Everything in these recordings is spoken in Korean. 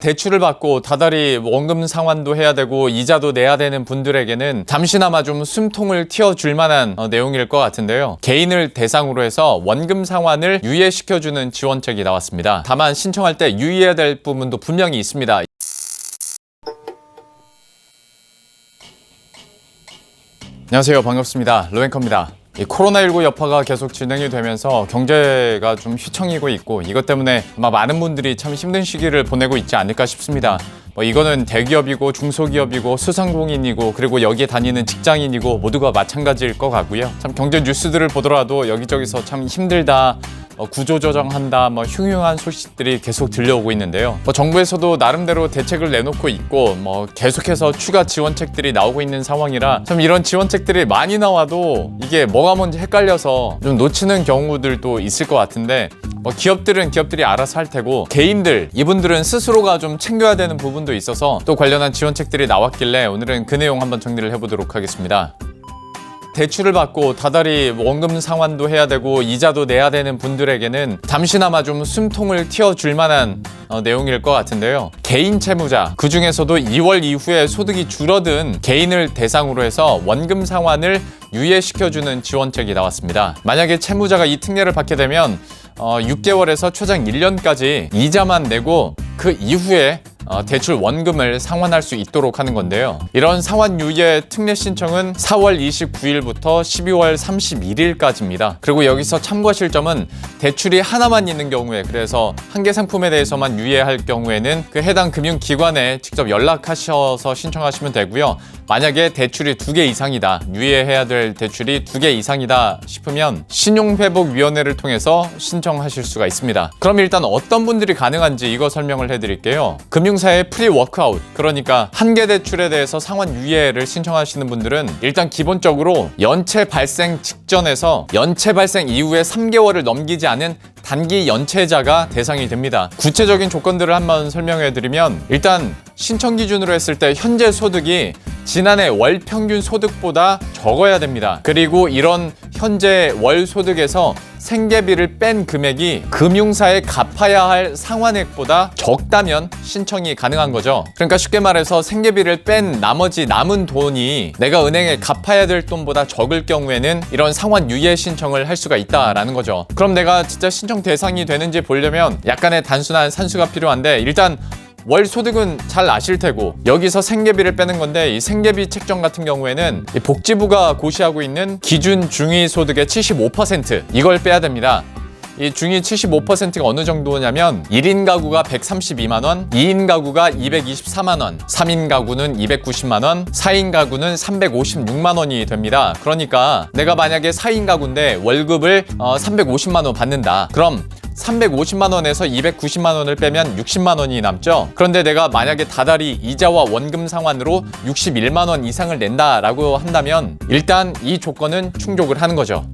대출을 받고 다달이 원금 상환도 해야 되고 이자도 내야 되는 분들에게는 잠시나마 좀 숨통을 틔워줄 만한 내용일 것 같은데요. 개인을 대상으로 해서 원금 상환을 유예시켜주는 지원책이 나왔습니다. 다만 신청할 때 유의해야 될 부분도 분명히 있습니다. 안녕하세요, 반갑습니다. 로앵커입니다. 이 코로나19 여파가 계속 진행이 되면서 경제가 좀 휘청이고 있고 이것 때문에 아마 많은 분들이 참 힘든 시기를 보내고 있지 않을까 싶습니다. 이거는 대기업이고 중소기업이고 소상공인이고 그리고 여기에 다니는 직장인이고 모두가 마찬가지일 것 같고요. 참 경제 뉴스들을 보더라도 여기저기서 참 힘들다, 구조조정한다, 흉흉한 소식들이 계속 들려오고 있는데요. 정부에서도 나름대로 대책을 내놓고 있고 계속해서 추가 지원책들이 나오고 있는 상황이라 참 이런 지원책들이 많이 나와도 이게 뭐가 뭔지 헷갈려서 좀 놓치는 경우들도 있을 것 같은데 기업들은 기업들이 알아서 할 테고 개인들, 이분들은 스스로가 좀 챙겨야 되는 부분도 있어서 또 관련한 지원책들이 나왔길래 오늘은 그 내용 한번 정리를 해보도록 하겠습니다. 대출을 받고 다달이 원금 상환도 해야 되고 이자도 내야 되는 분들에게는 잠시나마 좀 숨통을 틔워줄 만한 내용일 것 같은데요. 개인 채무자, 그 중에서도 2월 이후에 소득이 줄어든 개인을 대상으로 해서 원금 상환을 유예시켜주는 지원책이 나왔습니다. 만약에 채무자가 이 특례를 받게 되면 6개월에서 최장 1년까지 이자만 내고 그 이후에 대출 원금을 상환할 수 있도록 하는 건데요. 이런 상환 유예 특례 신청은 4월 29일부터 12월 31일까지입니다. 그리고 여기서 참고하실 점은 대출이 하나만 있는 경우에, 그래서 한 개 상품에 대해서만 유예할 경우에는 그 해당 금융기관에 직접 연락하셔서 신청하시면 되고요. 만약에 대출이 2개 이상이다, 유예해야 될 대출이 2개 이상이다 싶으면 신용회복위원회를 통해서 신청하실 수가 있습니다. 그럼 일단 어떤 분들이 가능한지 이거 설명을 해드릴게요. 금융사의 프리워크아웃, 그러니까 한 개 대출에 대해서 상환 유예를 신청하시는 분들은 일단 기본적으로 연체 발생 직전에서 연체 발생 이후에 3개월을 넘기지 않은 단기 연체자가 대상이 됩니다. 구체적인 조건들을 한번 설명해드리면 일단 신청 기준으로 했을 때 현재 소득이 지난해 월 평균 소득보다 적어야 됩니다. 그리고 이런 현재 월 소득에서 생계비를 뺀 금액이 금융사에 갚아야 할 상환액보다 적다면 신청이 가능한 거죠. 그러니까 쉽게 말해서 생계비를 뺀 나머지 남은 돈이 내가 은행에 갚아야 될 돈보다 적을 경우에는 이런 상환 유예 신청을 할 수가 있다라는 거죠. 그럼 내가 진짜 신청 대상이 되는지 보려면 약간의 단순한 산수가 필요한데 일단 월 소득은 잘 아실 테고 여기서 생계비를 빼는 건데 이 생계비 책정 같은 경우에는 이 복지부가 고시하고 있는 기준 중위소득의 75% 이걸 빼야 됩니다. 이 중위 75%가 어느 정도냐면 1인 가구가 132만 원, 2인 가구가 224만 원, 3인 가구는 290만 원, 4인 가구는 356만 원이 됩니다. 그러니까 내가 만약에 4인 가구인데 월급을 350만 원 받는다. 그럼 350만 원에서 290만 원을 빼면 60만 원이 남죠. 그런데 내가 만약에 다달이 이자와 원금 상환으로 61만 원 이상을 낸다라고 한다면 일단 이 조건은 충족을 하는 거죠.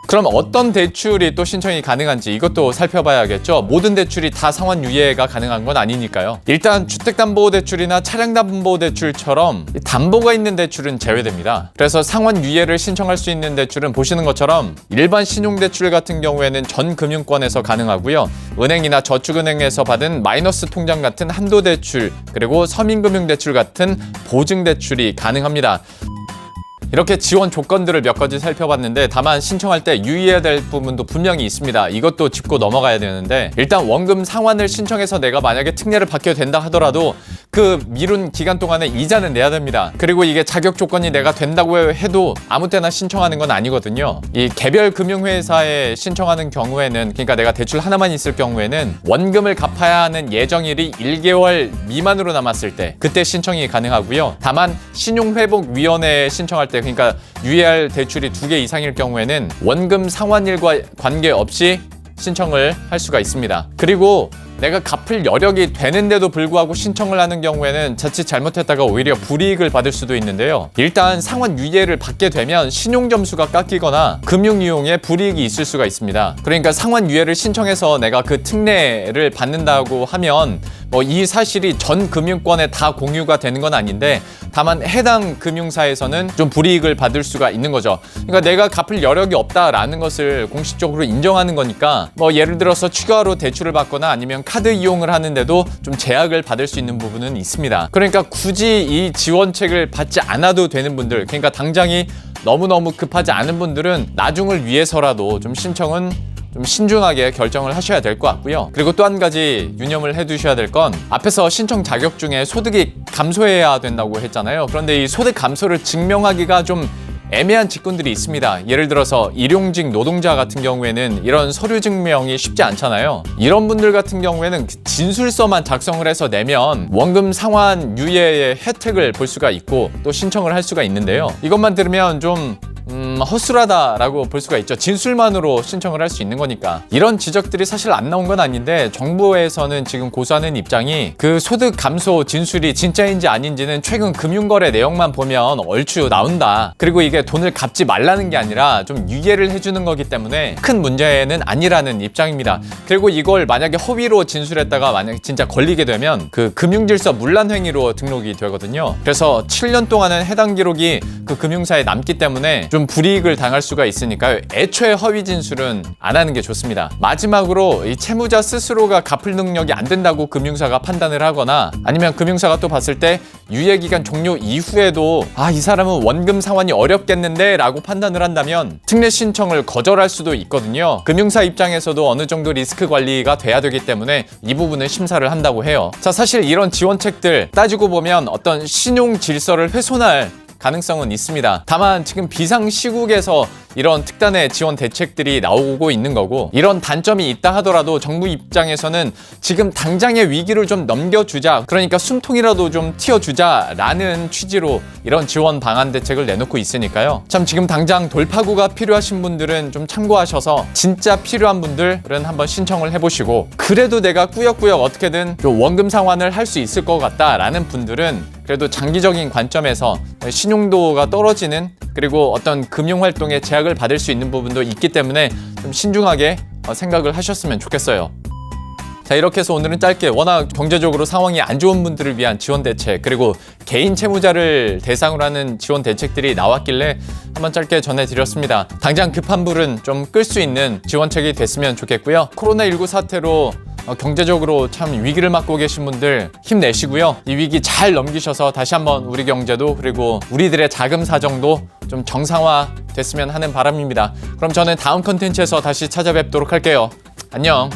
그럼 어떤 대출이 또 신청이 가능한지 이것도 살펴봐야겠죠. 모든 대출이 다 상환 유예가 가능한 건 아니니까요. 일단 주택담보대출이나 차량담보대출처럼 담보가 있는 대출은 제외됩니다. 그래서 상환 유예를 신청할 수 있는 대출은 보시는 것처럼 일반 신용대출 같은 경우에는 전 금융권에서 가능하고요. 은행이나 저축은행에서 받은 마이너스 통장 같은 한도대출, 그리고 서민금융대출 같은 보증대출이 가능합니다. 이렇게 지원 조건들을 몇 가지 살펴봤는데 다만 신청할 때 유의해야 될 부분도 분명히 있습니다. 이것도 짚고 넘어가야 되는데 일단 원금 상환을 신청해서 내가 만약에 특례를 받게 된다 하더라도 그 미룬 기간 동안에 이자는 내야 됩니다. 그리고 이게 자격 조건이 내가 된다고 해도 아무 때나 신청하는 건 아니거든요. 이 개별 금융회사에 신청하는 경우에는, 그러니까 내가 대출 하나만 있을 경우에는 원금을 갚아야 하는 예정일이 1개월 미만으로 남았을 때 그때 신청이 가능하고요. 다만 신용회복위원회에 신청할 때, 그러니까 유예할 대출이 2개 이상일 경우에는 원금 상환일과 관계없이 신청을 할 수가 있습니다. 그리고 내가 갚을 여력이 되는데도 불구하고 신청을 하는 경우에는 자칫 잘못했다가 오히려 불이익을 받을 수도 있는데요. 일단 상환 유예를 받게 되면 신용점수가 깎이거나 금융이용에 불이익이 있을 수가 있습니다. 그러니까 상환 유예를 신청해서 내가 그 특례를 받는다고 하면 이 사실이 전 금융권에 다 공유가 되는 건 아닌데 다만 해당 금융사에서는 좀 불이익을 받을 수가 있는 거죠. 그러니까 내가 갚을 여력이 없다라는 것을 공식적으로 인정하는 거니까 예를 들어서 추가로 대출을 받거나 아니면 카드 이용을 하는데도 좀 제약을 받을 수 있는 부분은 있습니다. 그러니까 굳이 이 지원책을 받지 않아도 되는 분들, 그러니까 당장이 너무너무 급하지 않은 분들은 나중을 위해서라도 좀 신청은 좀 신중하게 결정을 하셔야 될 것 같고요. 그리고 또 한 가지 유념을 해두셔야 될 건, 앞에서 신청 자격 중에 소득이 감소해야 된다고 했잖아요. 그런데 이 소득 감소를 증명하기가 좀 애매한 직군들이 있습니다. 예를 들어서 일용직 노동자 같은 경우에는 이런 서류 증명이 쉽지 않잖아요. 이런 분들 같은 경우에는 진술서만 작성을 해서 내면 원금 상환 유예의 혜택을 볼 수가 있고 또 신청을 할 수가 있는데요. 이것만 들으면 좀 허술하다라고 볼 수가 있죠. 진술만으로 신청을 할 수 있는 거니까. 이런 지적들이 사실 안 나온 건 아닌데, 정부에서는 지금 고수하는 입장이 그 소득 감소 진술이 진짜인지 아닌지는 최근 금융거래 내용만 보면 얼추 나온다. 그리고 이게 돈을 갚지 말라는 게 아니라 좀 유예를 해주는 거기 때문에 큰 문제는 아니라는 입장입니다. 그리고 이걸 만약에 허위로 진술했다가 만약에 진짜 걸리게 되면 그 금융질서 문란행위로 등록이 되거든요. 그래서 7년 동안은 해당 기록이 그 금융사에 남기 때문에 좀 불이익을 당할 수가 있으니까요. 애초에 허위 진술은 안 하는 게 좋습니다. 마지막으로 이 채무자 스스로가 갚을 능력이 안 된다고 금융사가 판단을 하거나, 아니면 금융사가 또 봤을 때 유예기간 종료 이후에도 이 사람은 원금 상환이 어렵겠는데 라고 판단을 한다면 특례 신청을 거절할 수도 있거든요. 금융사 입장에서도 어느 정도 리스크 관리가 돼야 되기 때문에 이 부분을 심사를 한다고 해요. 자, 사실 이런 지원책들 따지고 보면 어떤 신용 질서를 훼손할 가능성은 있습니다. 다만 지금 비상시국에서 이런 특단의 지원 대책들이 나오고 있는 거고, 이런 단점이 있다 하더라도 정부 입장에서는 지금 당장의 위기를 좀 넘겨주자, 그러니까 숨통이라도 좀 틔워주자라는 취지로 이런 지원 방안 대책을 내놓고 있으니까요. 참 지금 당장 돌파구가 필요하신 분들은 좀 참고하셔서, 진짜 필요한 분들은 한번 신청을 해보시고, 그래도 내가 꾸역꾸역 어떻게든 좀 원금 상환을 할 수 있을 것 같다라는 분들은 그래도 장기적인 관점에서 신용도가 떨어지는, 그리고 어떤 금융활동에 제약을 받을 수 있는 부분도 있기 때문에 좀 신중하게 생각을 하셨으면 좋겠어요. 자, 이렇게 해서 오늘은 짧게 워낙 경제적으로 상황이 안 좋은 분들을 위한 지원 대책, 그리고 개인 채무자를 대상으로 하는 지원 대책들이 나왔길래 한번 짧게 전해드렸습니다. 당장 급한 불은 좀 끌 수 있는 지원책이 됐으면 좋겠고요. 코로나19 사태로 경제적으로 참 위기를 맞고 계신 분들 힘내시고요. 이 위기 잘 넘기셔서 다시 한번 우리 경제도, 그리고 우리들의 자금 사정도 좀 정상화 됐으면 하는 바람입니다. 그럼 저는 다음 컨텐츠에서 다시 찾아뵙도록 할게요. 안녕.